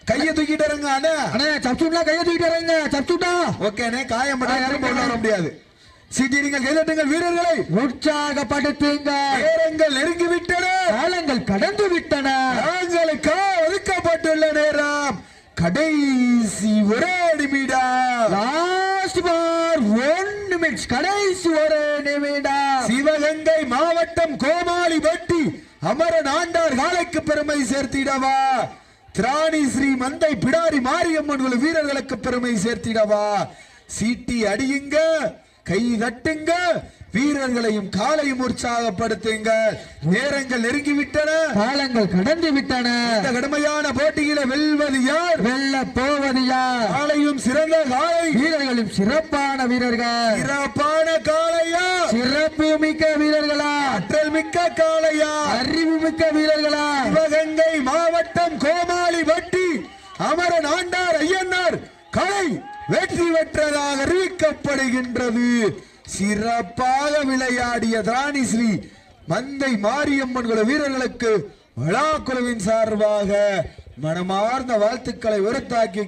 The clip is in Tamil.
கையை தூக்கிட்டு இறங்க அண்ணே சப்சூட்ல கையை தூக்கிட்டு இறங்க சப்சூட்டா ஓகேண்ணே காயம் பண்ண முடியாது சீட்டிடுங்கள் கைதட்டுங்கள் வீரர்களை உற்சாகப்படுத்துங்க நேரங்கள் நெருங்கி விட்டன காலங்கள் கடந்து விட்டன நாங்களுக்கா ஒதுக்கப்பட்டுள்ள நேரம் கடைசி ஒரே நிமிடம் லாஸ்ட் பார் 1 நிமிடம் கடைசி ஒரு நிமிடம் சிவகங்கை மாவட்டம் கோமாளி வெட்டி அமரன் ஆண்டார் காலைக்கு பெருமை சேர்த்திடவா திராணி ஸ்ரீ மந்தை பிடாரி மாரியம்மன் வீரர்களுக்கு பெருமை சேர்த்திடவா சீட்டி அடியுங்க கை தட்டுங்க வீரர்களையும் காலையும் உற்சாகப்படுத்துங்க நேரங்கள் நெருங்கிவிட்டன காலங்கள் கடந்து விட்டன இந்த கடுமையான போட்டியில வெல்வது யார் வெல்ல போவது யார் காலையும் சிறந்த காலை வீரர்களும் சிறப்பான வீரர்கள் சிறப்பான காளையா சிறப்பு மிக்க வீரர்களா ஆற்றல் மிக்க காளையா அறிவு மிக்க வீரர்களா சிவகங்கை மாவட்டம் கோமாளி வட்டி அமரன் ஆண்டார் ஐயனார் காளை வெற்றி பெற்றதாக அறிவிக்கப்படுகின்றது சிறப்பாக விளையாடிய திராணி ஸ்ரீ மந்தை மாரியம்மன் வீரர்களுக்கு விழாக்குழுவின் சார்பாக மனமார்ந்த வாழ்த்துக்களை உரத்தாக்கி